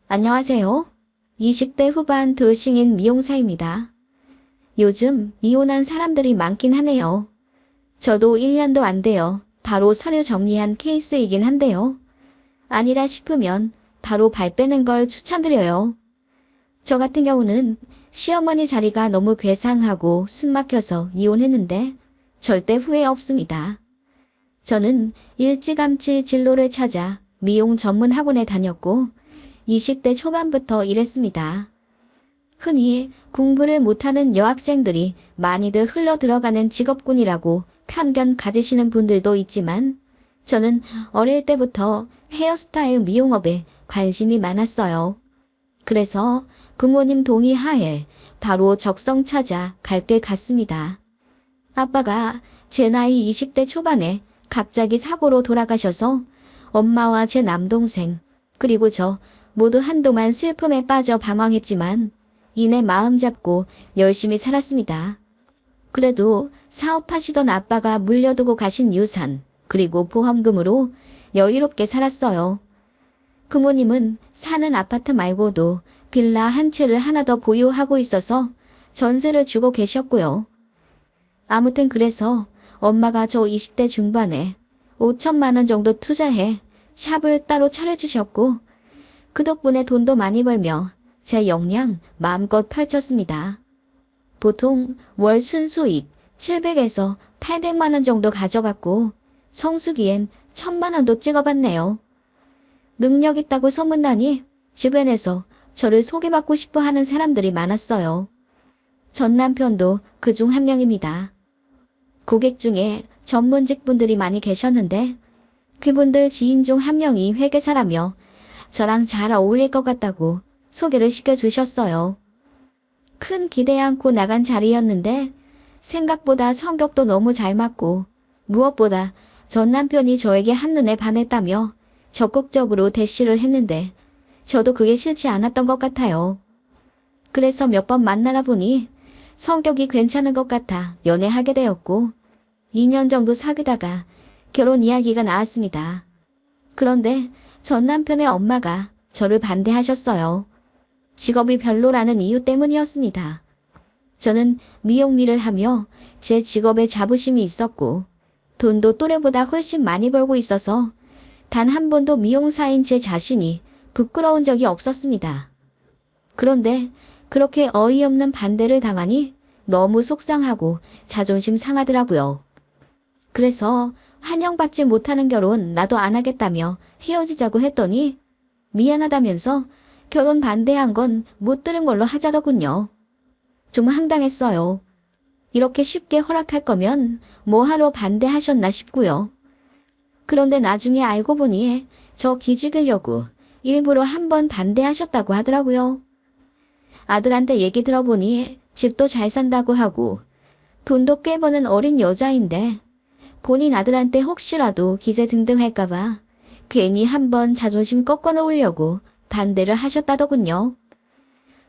안녕하세요. 20대 후반 돌싱인 미용사입니다. 요즘 이혼한 사람들이 많긴 하네요. 저도 1년도 안 돼요. 바로 서류 정리한 케이스이긴 한데요. 아니라 싶으면 바로 발 빼는 걸 추천드려요. 저 같은 경우는 시어머니 자리가 너무 괴상하고 숨막혀서 이혼했는데 절대 후회 없습니다. 저는 일찌감치 진로를 찾아 미용 전문 학원에 다녔고 20대 초반부터 일했습니다. 흔히 공부를 못하는 여학생들이 많이들 흘러 들어가는 직업군이라고 편견 가지시는 분들도 있지만 저는 어릴 때부터 헤어스타일 미용업에 관심이 많았어요. 그래서 부모님 동의 하에 바로 적성 찾아 갈 길 갔습니다. 아빠가 제 나이 20대 초반에 갑자기 사고로 돌아가셔서 엄마와 제 남동생 그리고 저 모두 한동안 슬픔에 빠져 방황했지만 이내 마음 잡고 열심히 살았습니다. 그래도 사업하시던 아빠가 물려두고 가신 유산 그리고 보험금으로 여유롭게 살았어요. 부모님은 사는 아파트 말고도 빌라 한 채를 하나 더 보유하고 있어서 전세를 주고 계셨고요. 아무튼 그래서 엄마가 저 20대 중반에 5천만 원 정도 투자해 샵을 따로 차려주셨고 그 덕분에 돈도 많이 벌며 제 역량 마음껏 펼쳤습니다. 보통 월 순수익 700에서 800만 원 정도 가져갔고 성수기엔 1000만 원도 찍어봤네요. 능력 있다고 소문나니 주변에서 저를 소개받고 싶어 하는 사람들이 많았어요. 전 남편도 그중 한 명입니다. 고객 중에 전문직 분들이 많이 계셨는데 그분들 지인 중 한 명이 회계사라며 저랑 잘 어울릴 것 같다고 소개를 시켜주셨어요. 큰 기대 않고 나간 자리였는데 생각보다 성격도 너무 잘 맞고 무엇보다 전 남편이 저에게 한눈에 반했다며 적극적으로 대시를 했는데 저도 그게 싫지 않았던 것 같아요. 그래서 몇 번 만나다 보니 성격이 괜찮은 것 같아 연애하게 되었고 2년 정도 사귀다가 결혼 이야기가 나왔습니다. 그런데 전 남편의 엄마가 저를 반대하셨어요. 직업이 별로라는 이유 때문이었습니다. 저는 미용일을 하며 제 직업에 자부심이 있었고 돈도 또래보다 훨씬 많이 벌고 있어서 단 한 번도 미용사인 제 자신이 부끄러운 적이 없었습니다. 그런데 그렇게 어이없는 반대를 당하니 너무 속상하고 자존심 상하더라고요. 그래서 환영받지 못하는 결혼 나도 안 하겠다며 헤어지자고 했더니 미안하다면서 결혼 반대한 건 못 들은 걸로 하자더군요. 좀 황당했어요. 이렇게 쉽게 허락할 거면 뭐하러 반대하셨나 싶고요. 그런데 나중에 알고 보니 저 기죽이려고 일부러 한번 반대하셨다고 하더라고요. 아들한테 얘기 들어보니 집도 잘 산다고 하고 돈도 꽤 버는 어린 여자인데 본인 아들한테 혹시라도 기세 등등할까봐 괜히 한번 자존심 꺾어놓으려고 반대를 하셨다더군요.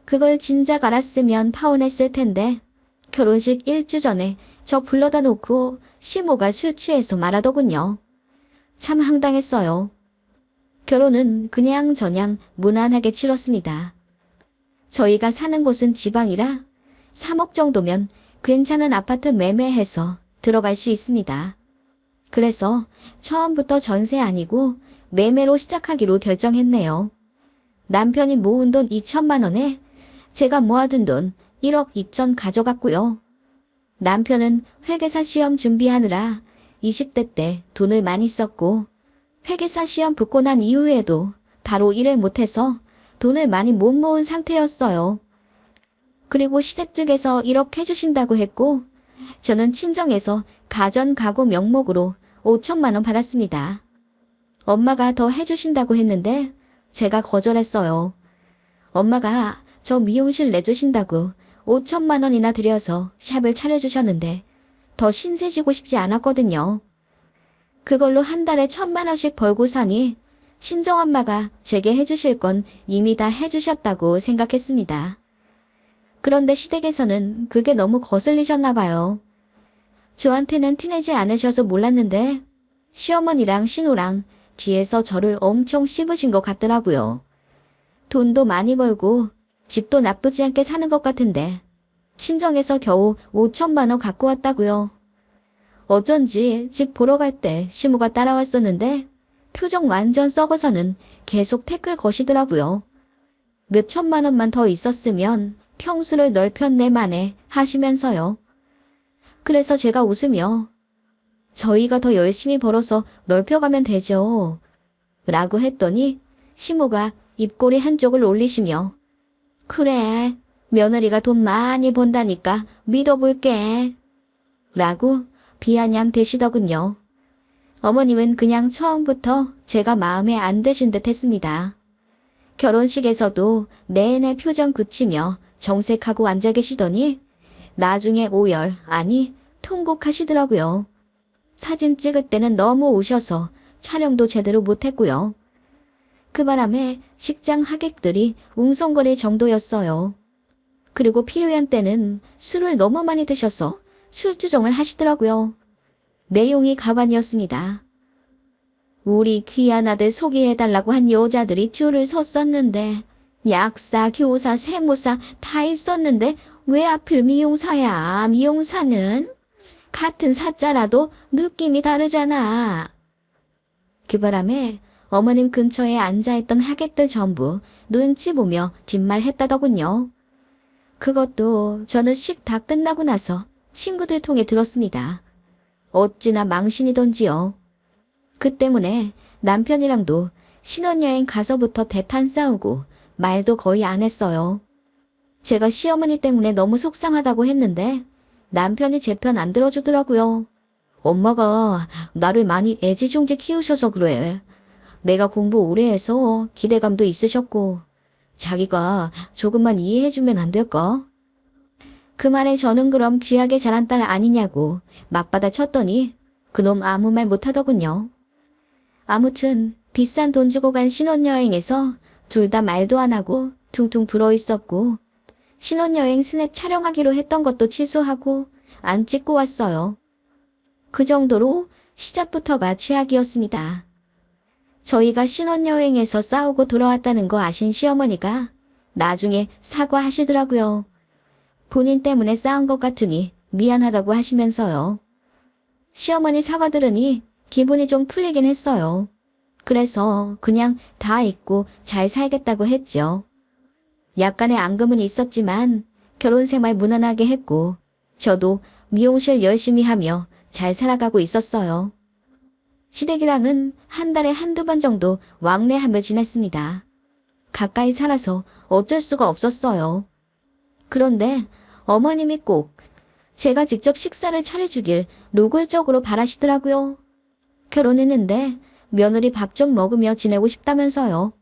그걸 진작 알았으면 파혼했을 텐데 결혼식 1주 전에 저 불러다 놓고 시모가 술 취해서 말하더군요. 참 황당했어요. 결혼은 그냥저냥 무난하게 치렀습니다. 저희가 사는 곳은 지방이라 3억 정도면 괜찮은 아파트 매매해서 들어갈 수 있습니다. 그래서 처음부터 전세 아니고 매매로 시작하기로 결정했네요. 남편이 모은 돈 2천만 원에 제가 모아둔 돈 1억 2천 가져갔고요. 남편은 회계사 시험 준비하느라 20대 때 돈을 많이 썼고 회계사 시험 붙고 난 이후에도 바로 일을 못해서 돈을 많이 못 모은 상태였어요. 그리고 시댁 쪽에서 1억 해주신다고 했고 저는 친정에서 가전 가구 명목으로 5천만 원 받았습니다. 엄마가 더 해주신다고 했는데 제가 거절했어요. 엄마가 저 미용실 내주신다고 5천만 원이나 들여서 샵을 차려주셨는데 더 신세지고 싶지 않았거든요. 그걸로 한 달에 1,000만 원씩 벌고 사니 친정엄마가 제게 해주실 건 이미 다 해주셨다고 생각했습니다. 그런데 시댁에서는 그게 너무 거슬리셨나 봐요. 저한테는 티내지 않으셔서 몰랐는데 시어머니랑 신우랑 뒤에서 저를 엄청 씹으신 것 같더라고요. 돈도 많이 벌고 집도 나쁘지 않게 사는 것 같은데 친정에서 겨우 5천만 원 갖고 왔다고요. 어쩐지 집 보러 갈 때 시무가 따라왔었는데 표정 완전 썩어서는 계속 태클 거시더라고요. 몇 천만 원만 더 있었으면 평수를 넓혔네 마네 하시면서요. 그래서 제가 웃으며 저희가 더 열심히 벌어서 넓혀가면 되죠. 라고 했더니 시모가 입꼬리 한쪽을 올리시며 그래, 며느리가 돈 많이 번다니까 믿어볼게. 라고 비아냥 대시더군요. 어머님은 그냥 처음부터 제가 마음에 안 드신 듯 했습니다. 결혼식에서도 내내 표정 굳히며 정색하고 앉아 계시더니 나중에 오열, 아니 통곡하시더라고요. 사진 찍을 때는 너무 우셔서 촬영도 제대로 못했고요. 그 바람에 식장 하객들이 웅성거릴 정도였어요. 그리고 필요한 때는 술을 너무 많이 드셔서 술주정을 하시더라고요. 내용이 가관이었습니다. 우리 귀한 아들 소개해달라고 한 여자들이 줄을 섰었는데 약사, 교사, 세무사 다 있었는데 왜 하필 미용사야? 미용사는 같은 사자라도 느낌이 다르잖아. 그 바람에 어머님 근처에 앉아있던 하객들 전부 눈치 보며 뒷말했다더군요. 그것도 저는 식 다 끝나고 나서 친구들 통해 들었습니다. 어찌나 망신이던지요. 그 때문에 남편이랑도 신혼여행 가서부터 대판 싸우고 말도 거의 안 했어요. 제가 시어머니 때문에 너무 속상하다고 했는데 남편이 제 편 안 들어주더라고요. 엄마가 나를 많이 애지중지 키우셔서 그래. 내가 공부 오래 해서 기대감도 있으셨고 자기가 조금만 이해해주면 안 될까? 그 말에 저는 그럼 귀하게 자란 딸 아니냐고 맞받아 쳤더니 그놈 아무 말 못하더군요. 아무튼 비싼 돈 주고 간 신혼여행에서 둘 다 말도 안 하고 퉁퉁 불어있었고 신혼여행 스냅 촬영하기로 했던 것도 취소하고 안 찍고 왔어요. 그 정도로 시작부터가 최악이었습니다. 저희가 신혼여행에서 싸우고 돌아왔다는 거 아신 시어머니가 나중에 사과하시더라고요. 본인 때문에 싸운 것 같으니 미안하다고 하시면서요. 시어머니 사과 들으니 기분이 좀 풀리긴 했어요. 그래서 그냥 다 잊고 잘 살겠다고 했죠. 약간의 앙금은 있었지만 결혼 생활 무난하게 했고 저도 미용실 열심히 하며 잘 살아가고 있었어요. 시댁이랑은 한 달에 한두 번 정도 왕래하며 지냈습니다. 가까이 살아서 어쩔 수가 없었어요. 그런데 어머님이 꼭 제가 직접 식사를 차려주길 노골적으로 바라시더라고요. 결혼했는데 며느리 밥 좀 먹으며 지내고 싶다면서요.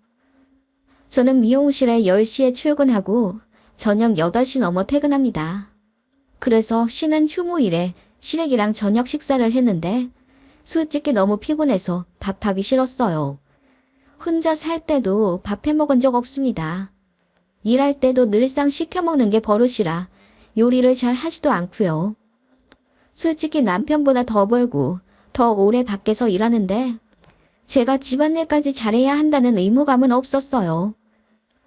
저는 미용실에 10시에 출근하고 저녁 8시 넘어 퇴근합니다. 그래서 쉬는 휴무일에 시댁이랑 저녁 식사를 했는데 솔직히 너무 피곤해서 밥하기 싫었어요. 혼자 살 때도 밥 해먹은 적 없습니다. 일할 때도 늘상 시켜 먹는 게 버릇이라 요리를 잘 하지도 않고요. 솔직히 남편보다 더 벌고 더 오래 밖에서 일하는데 제가 집안일까지 잘해야 한다는 의무감은 없었어요.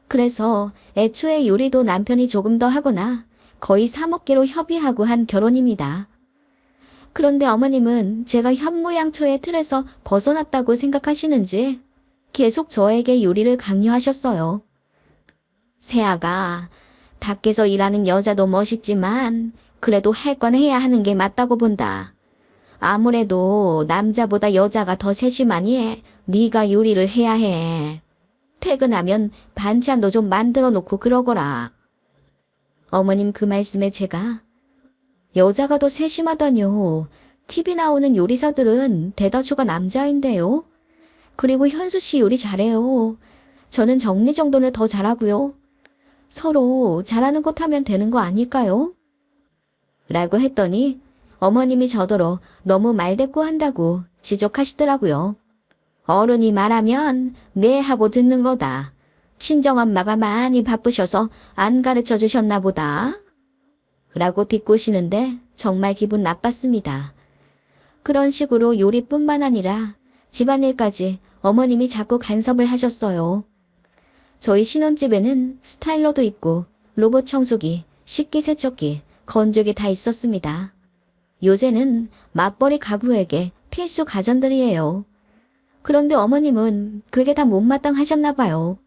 그래서 애초에 요리도 남편이 조금 더 하거나 거의 사먹기로 협의하고 한 결혼입니다. 그런데 어머님은 제가 현모양처의 틀에서 벗어났다고 생각하시는지 계속 저에게 요리를 강요하셨어요. 세아가 밖에서 일하는 여자도 멋있지만 그래도 할 건 해야 하는 게 맞다고 본다. 아무래도 남자보다 여자가 더 세심하니 네가 요리를 해야 해. 퇴근하면 반찬도 좀 만들어 놓고 그러거라. 어머님 그 말씀에 제가 여자가 더 세심하다뇨. TV 나오는 요리사들은 대다수가 남자인데요. 그리고 현수 씨 요리 잘해요. 저는 정리정돈을 더 잘하고요. 서로 잘하는 것 하면 되는 거 아닐까요? 라고 했더니 어머님이 저더러 너무 말대꾸한다고 지적하시더라고요. 어른이 말하면 네 하고 듣는 거다. 친정엄마가 많이 바쁘셔서 안 가르쳐 주셨나 보다. 라고 비꼬시는데 정말 기분 나빴습니다. 그런 식으로 요리뿐만 아니라 집안일까지 어머님이 자꾸 간섭을 하셨어요. 저희 신혼집에는 스타일러도 있고 로봇 청소기, 식기세척기, 건조기 다 있었습니다. 요새는 맞벌이 가구에게 필수 가전들이에요. 그런데 어머님은 그게 다 못마땅하셨나 봐요.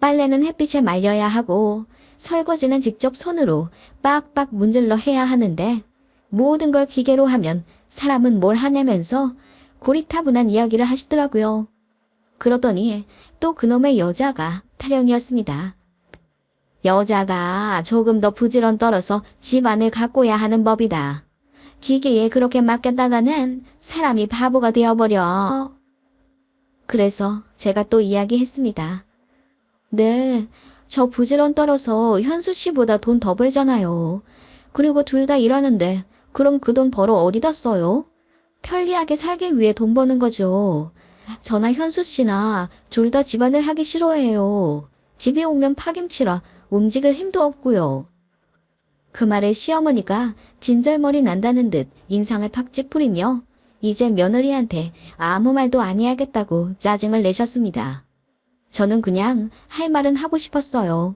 빨래는 햇빛에 말려야 하고 설거지는 직접 손으로 빡빡 문질러 해야 하는데 모든 걸 기계로 하면 사람은 뭘 하냐면서 고리타분한 이야기를 하시더라고요. 그러더니 또 그놈의 여자가 타령이었습니다. 여자가 조금 더 부지런 떨어서 집안을 가꿔야 하는 법이다. 기계에 그렇게 맡겼다가는 사람이 바보가 되어버려. 그래서 제가 또 이야기했습니다. 네, 저 부지런 떨어서 현수 씨보다 돈 더 벌잖아요. 그리고 둘 다 일하는데 그럼 그 돈 벌어 어디다 써요? 편리하게 살기 위해 돈 버는 거죠. 저나 현수 씨나 둘 다 집안을 하기 싫어해요. 집에 오면 파김치라 움직일 힘도 없고요. 그 말에 시어머니가 진절머리 난다는 듯 인상을 팍 찌푸리며 이제 며느리한테 아무 말도 안 해야겠다고 짜증을 내셨습니다. 저는 그냥 할 말은 하고 싶었어요.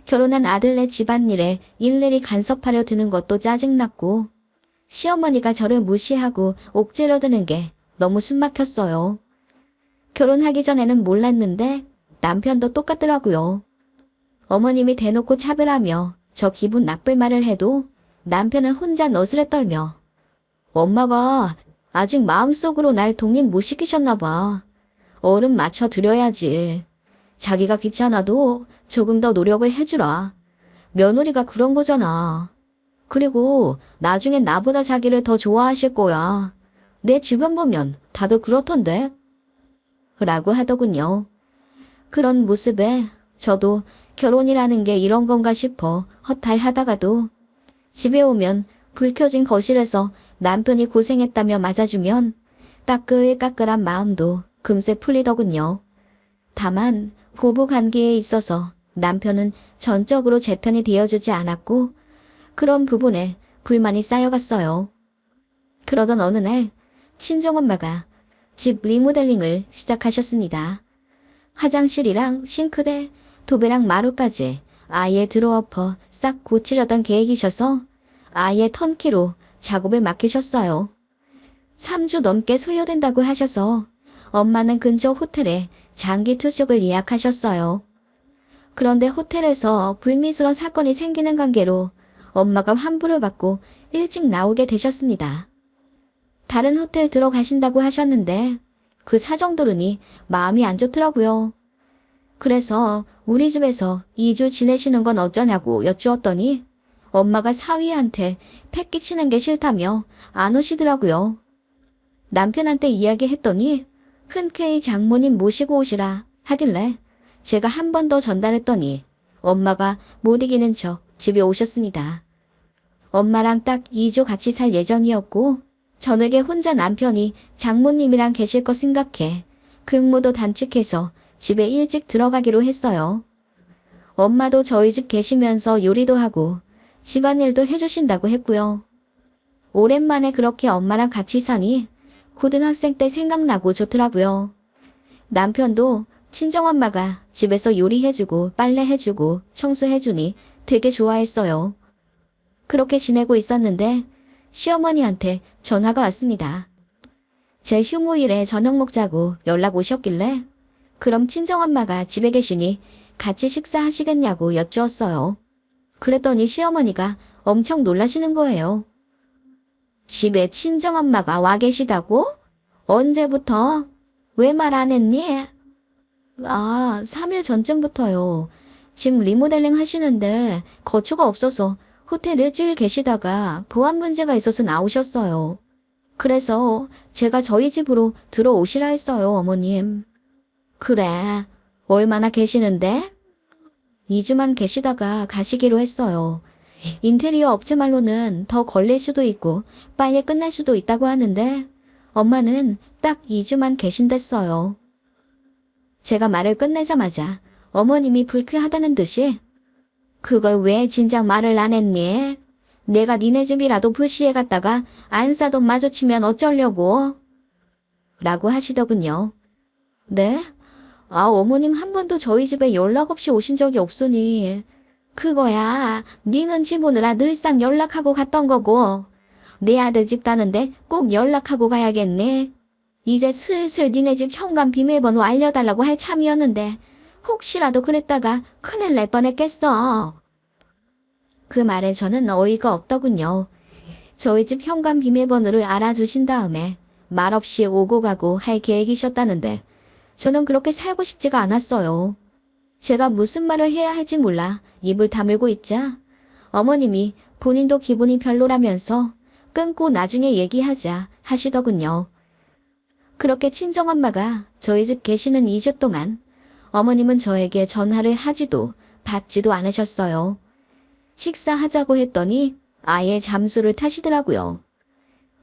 결혼한 아들네 집안일에 일일이 간섭하려 드는 것도 짜증났고 시어머니가 저를 무시하고 옥죄려 드는 게 너무 숨막혔어요. 결혼하기 전에는 몰랐는데 남편도 똑같더라고요. 어머님이 대놓고 차별하며 저 기분 나쁠 말을 해도 남편은 혼자 너스레 떨며 엄마가 아직 마음속으로 날 독립 못 시키셨나 봐. 어른 맞춰드려야지. 자기가 귀찮아도 조금 더 노력을 해주라. 며느리가 그런 거잖아. 그리고 나중엔 나보다 자기를 더 좋아하실 거야. 내 주변 보면 다들 그렇던데. 라고 하더군요. 그런 모습에 저도 결혼이라는 게 이런 건가 싶어 허탈하다가도 집에 오면 불 켜진 거실에서 남편이 고생했다며 맞아주면 따끈따끈한 마음도 금세 풀리더군요. 다만 부부관계에 있어서 남편은 전적으로 제 편이 되어주지 않았고 그런 부분에 불만이 쌓여갔어요. 그러던 어느 날 친정엄마가 집 리모델링을 시작하셨습니다. 화장실이랑 싱크대, 도배랑 마루까지 아예 들어엎어 싹 고치려던 계획이셔서 아예 턴키로 작업을 맡기셨어요. 3주 넘게 소요된다고 하셔서 엄마는 근처 호텔에 장기 투숙을 예약하셨어요. 그런데 호텔에서 불미스러운 사건이 생기는 관계로 엄마가 환불을 받고 일찍 나오게 되셨습니다. 다른 호텔 들어가신다고 하셨는데 그 사정 들으니 마음이 안 좋더라고요. 그래서 우리 집에서 2주 지내시는 건 어쩌냐고 여쭈었더니 엄마가 사위한테 패 끼치는 게 싫다며 안 오시더라고요. 남편한테 이야기했더니 흔쾌히 장모님 모시고 오시라 하길래 제가 한 번 더 전달했더니 엄마가 못 이기는 척 집에 오셨습니다. 엄마랑 딱 2주 같이 살 예정이었고 저녁에 혼자 남편이 장모님이랑 계실 거 생각해 근무도 단축해서 집에 일찍 들어가기로 했어요. 엄마도 저희 집 계시면서 요리도 하고 집안일도 해주신다고 했고요. 오랜만에 그렇게 엄마랑 같이 사니 고등학생 때 생각나고 좋더라고요. 남편도 친정엄마가 집에서 요리해주고 빨래해주고 청소해주니 되게 좋아했어요. 그렇게 지내고 있었는데 시어머니한테 전화가 왔습니다. 제 휴무일에 저녁 먹자고 연락 오셨길래 그럼 친정엄마가 집에 계시니 같이 식사하시겠냐고 여쭈었어요. 그랬더니 시어머니가 엄청 놀라시는 거예요. 집에 친정엄마가 와 계시다고? 언제부터? 왜 말 안 했니? 3일 전쯤부터요. 집 리모델링 하시는데 거처가 없어서 호텔 일주일 계시다가 보안 문제가 있어서 나오셨어요. 그래서 제가 저희 집으로 들어오시라 했어요, 어머님. 그래, 얼마나 계시는데? 2주만 계시다가 가시기로 했어요. 인테리어 업체 말로는 더 걸릴 수도 있고 빨리 끝날 수도 있다고 하는데 엄마는 딱 2주만 계신댔어요. 제가 말을 끝내자마자 어머님이 불쾌하다는 듯이 그걸 왜 진작 말을 안 했니? 내가 니네 집이라도 불시에 갔다가 안사돈 마주치면 어쩌려고? 라고 하시더군요. 네? 어머님 한 번도 저희 집에 연락 없이 오신 적이 없으니. 그거야, 니는 집 오느라 늘상 연락하고 갔던 거고. 내 아들 집 가는데 꼭 연락하고 가야겠네. 이제 슬슬 니네 집 현관 비밀번호 알려달라고 할 참이었는데 혹시라도 그랬다가 큰일 날 뻔했겠어. 그 말에 저는 어이가 없더군요. 저희 집 현관 비밀번호를 알아주신 다음에 말없이 오고 가고 할 계획이셨다는데 저는 그렇게 살고 싶지가 않았어요. 제가 무슨 말을 해야 할지 몰라 입을 다물고 있자 어머님이 본인도 기분이 별로라면서 끊고 나중에 얘기하자 하시더군요. 그렇게 친정엄마가 저희 집 계시는 2주 동안 어머님은 저에게 전화를 하지도 받지도 않으셨어요. 식사하자고 했더니 아예 잠수를 타시더라고요.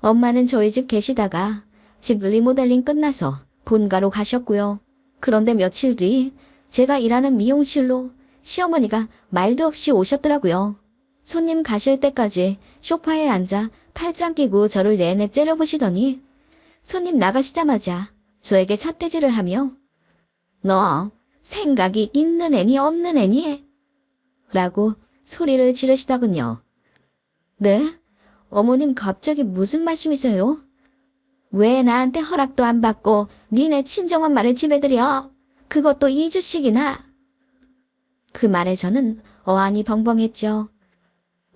엄마는 저희 집 계시다가 집 리모델링 끝나서 본가로 가셨고요. 그런데 며칠 뒤 제가 일하는 미용실로 시어머니가 말도 없이 오셨더라고요. 손님 가실 때까지 소파에 앉아 팔짱 끼고 저를 내내 째려보시더니 손님 나가시자마자 저에게 삿대질을 하며 너 생각이 있는 애니 없는 애니? 라고 소리를 지르시더군요. 네? 어머님 갑자기 무슨 말씀이세요? 왜 나한테 허락도 안 받고 니네 친정엄마를 집에 들여? 그것도 2주씩이나? 그 말에 저는 어안이 벙벙했죠.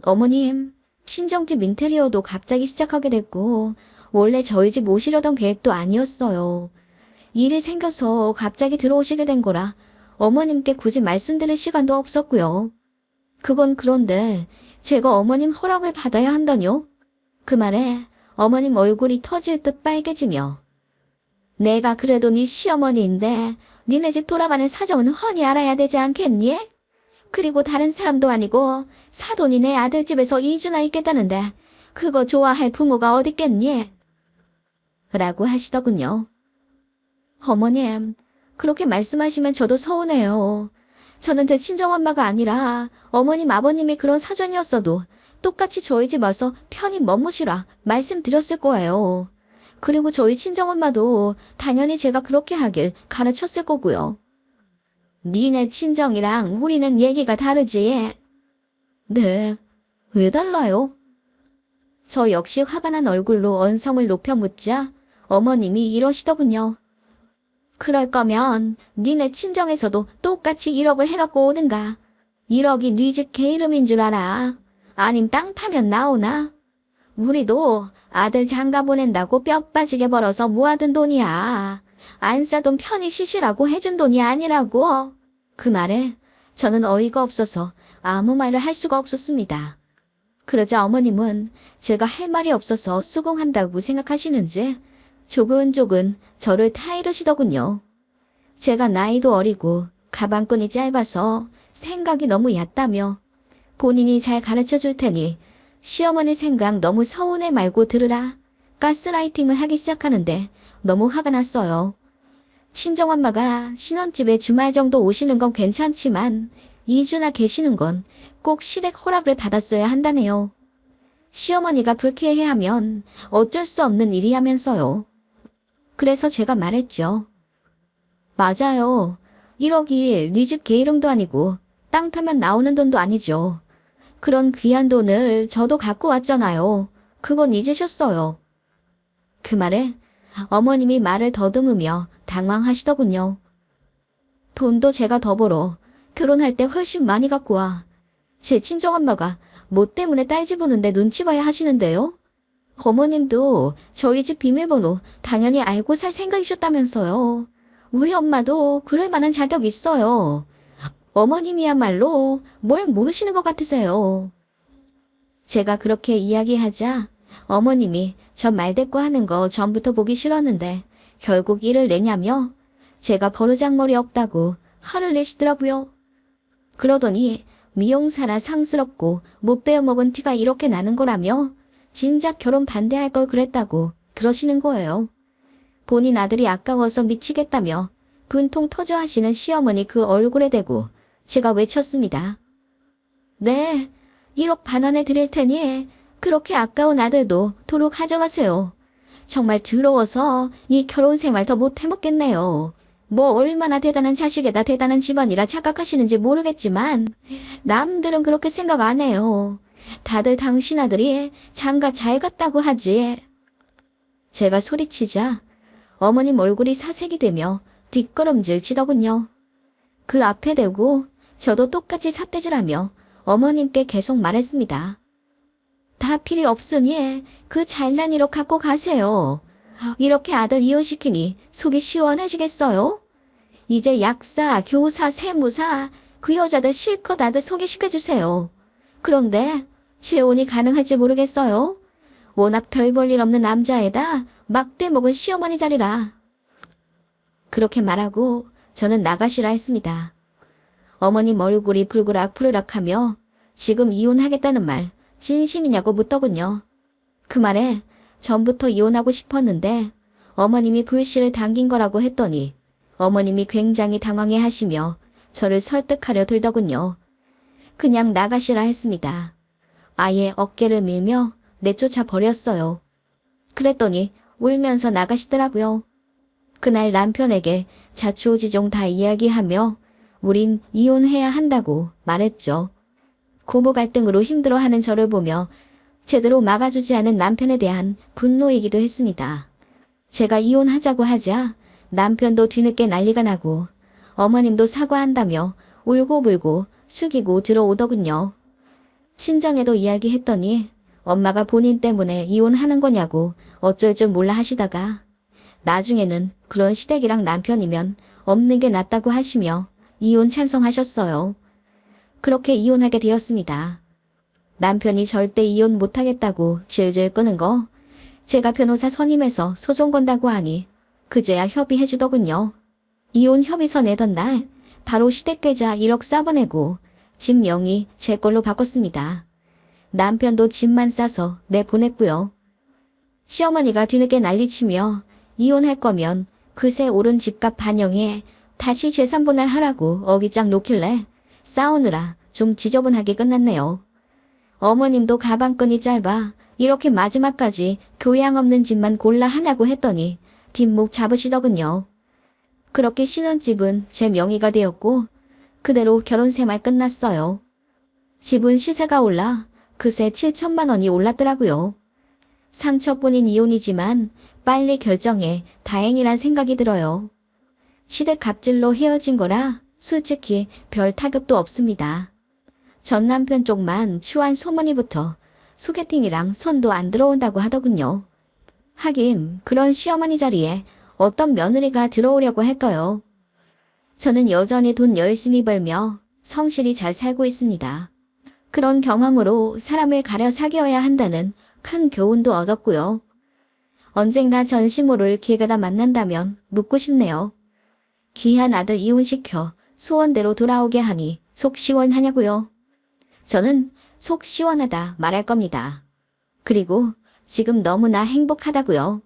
어머님, 친정집 인테리어도 갑자기 시작하게 됐고 원래 저희 집 오시려던 계획도 아니었어요. 일이 생겨서 갑자기 들어오시게 된 거라 어머님께 굳이 말씀드릴 시간도 없었고요. 그건 그런데 제가 어머님 허락을 받아야 한다뇨? 그 말에 어머님 얼굴이 터질 듯 빨개지며 내가 그래도 네 시어머니인데 니네 집 돌아가는 사정은 훤히 알아야 되지 않겠니? 그리고 다른 사람도 아니고 사돈이 내 아들 집에서 2주나 있겠다는데 그거 좋아할 부모가 어딨겠니? 라고 하시더군요. 어머님, 그렇게 말씀하시면 저도 서운해요. 저는 제 친정엄마가 아니라 어머님 아버님이 그런 사정이었어도 똑같이 저희 집 와서 편히 머무시라 말씀드렸을 거예요. 그리고 저희 친정엄마도 당연히 제가 그렇게 하길 가르쳤을 거고요. 니네 친정이랑 우리는 얘기가 다르지? 네, 왜 달라요? 저 역시 화가 난 얼굴로 언성을 높여 묻자 어머님이 이러시더군요. 그럴 거면 니네 친정에서도 똑같이 1억을 해갖고 오든가. 1억이 네 집 개 이름인 줄 알아. 아님 땅 파면 나오나? 우리도 아들 장가 보낸다고 뼈 빠지게 벌어서 모아둔 돈이야. 안 싸돈 편히 쉬시라고 해준 돈이 아니라고. 그 말에 저는 어이가 없어서 아무 말을 할 수가 없었습니다. 그러자 어머님은 제가 할 말이 없어서 수긍한다고 생각하시는지 조근조근 저를 타이르시더군요. 제가 나이도 어리고 가방끈이 짧아서 생각이 너무 얕다며 본인이 잘 가르쳐줄 테니 시어머니 생각 너무 서운해 말고 들으라. 가스라이팅을 하기 시작하는데 너무 화가 났어요. 친정엄마가 신혼집에 주말 정도 오시는 건 괜찮지만 2주나 계시는 건 꼭 시댁 허락을 받았어야 한다네요. 시어머니가 불쾌해하면 어쩔 수 없는 일이라면서요. 그래서 제가 말했죠. 맞아요. 1억이 네 집 개 이름도 아니고 땅 타면 나오는 돈도 아니죠. 그런 귀한 돈을 저도 갖고 왔잖아요. 그건 잊으셨어요. 그 말에 어머님이 말을 더듬으며 당황하시더군요. 돈도 제가 더 벌어 결혼할 때 훨씬 많이 갖고 와. 제 친정엄마가 뭐 때문에 딸 집 오는데 눈치 봐야 하시는데요? 어머님도 저희 집 비밀번호 당연히 알고 살 생각이셨다면서요. 우리 엄마도 그럴 만한 자격 있어요. 어머님이야말로 뭘 모르시는 것 같으세요. 제가 그렇게 이야기하자 어머님이 저 말대꾸 하는 거 전부터 보기 싫었는데 결국 일을 내냐며 제가 버르장머리 없다고 화를 내시더라고요. 그러더니 미용사라 상스럽고 못 배워먹은 티가 이렇게 나는 거라며 진작 결혼 반대할 걸 그랬다고 그러시는 거예요. 본인 아들이 아까워서 미치겠다며 분통 터져 하시는 시어머니 그 얼굴에 대고 제가 외쳤습니다. 네, 1억 반 원에 드릴 테니 그렇게 아까운 아들도 도록 가져가세요. 정말 더러워서 이 결혼 생활 더 못 해먹겠네요. 뭐 얼마나 대단한 자식에다 대단한 집안이라 착각하시는지 모르겠지만 남들은 그렇게 생각 안 해요. 다들 당신 아들이 장가 잘 갔다고 하지. 제가 소리치자 어머님 얼굴이 사색이 되며 뒷걸음질 치더군요. 그 앞에 대고 저도 똑같이 삿대질하며 어머님께 계속 말했습니다. 다 필요 없으니 그 잘난 1억 갖고 가세요. 이렇게 아들 이혼시키니 속이 시원해지겠어요? 이제 약사, 교사, 세무사 그 여자들 실컷 아들 소개시켜주세요. 그런데 재혼이 가능할지 모르겠어요. 워낙 별 볼 일 없는 남자에다 막대 먹은 시어머니 자리라. 그렇게 말하고 저는 나가시라 했습니다. 어머님 얼굴이 불그락불그락하며 지금 이혼하겠다는 말 진심이냐고 묻더군요. 그 말에 전부터 이혼하고 싶었는데 어머님이 불씨를 당긴 거라고 했더니 어머님이 굉장히 당황해 하시며 저를 설득하려 들더군요. 그냥 나가시라 했습니다. 아예 어깨를 밀며 내쫓아 버렸어요. 그랬더니 울면서 나가시더라고요. 그날 남편에게 자초지종 다 이야기하며 우린 이혼해야 한다고 말했죠. 고모 갈등으로 힘들어하는 저를 보며 제대로 막아주지 않은 남편에 대한 분노이기도 했습니다. 제가 이혼하자고 하자 남편도 뒤늦게 난리가 나고 어머님도 사과한다며 울고불고 숙이고 들어오더군요. 친정에도 이야기했더니 엄마가 본인 때문에 이혼하는 거냐고 어쩔 줄 몰라 하시다가 나중에는 그런 시댁이랑 남편이면 없는 게 낫다고 하시며 이혼 찬성하셨어요. 그렇게 이혼하게 되었습니다. 남편이 절대 이혼 못하겠다고 질질 끄는 거 제가 변호사 선임해서 소송 건다고 하니 그제야 협의해주더군요. 이혼 협의서 내던 날 바로 시댁계좌 1억 싸보내고 집 명의 제 걸로 바꿨습니다. 남편도 집만 싸서 내보냈고요. 시어머니가 뒤늦게 난리치며 이혼할 거면 그새 오른 집값 반영해 다시 재산분할 하라고 어깃장 놓길래 싸우느라 좀 지저분하게 끝났네요. 어머님도 가방끈이 짧아 이렇게 마지막까지 교양 없는 집만 골라 하냐고 했더니 뒷목 잡으시더군요. 그렇게 신혼집은 제 명의가 되었고 그대로 결혼 생활 끝났어요. 집은 시세가 올라 그새 7천만 원이 올랐더라고요. 상처뿐인 이혼이지만 빨리 결정해 다행이란 생각이 들어요. 시댁 갑질로 헤어진 거라 솔직히 별 타격도 없습니다. 전 남편 쪽만 추한 소문이부터 소개팅이랑 손도 안 들어온다고 하더군요. 하긴 그런 시어머니 자리에 어떤 며느리가 들어오려고 할까요? 저는 여전히 돈 열심히 벌며 성실히 잘 살고 있습니다. 그런 경험으로 사람을 가려 사귀어야 한다는 큰 교훈도 얻었고요. 언젠가 전시모를 기회가 만난다면 묻고 싶네요. 귀한 아들 이혼시켜 소원대로 돌아오게 하니 속 시원하냐고요? 저는 속 시원하다 말할 겁니다. 그리고 지금 너무나 행복하다고요.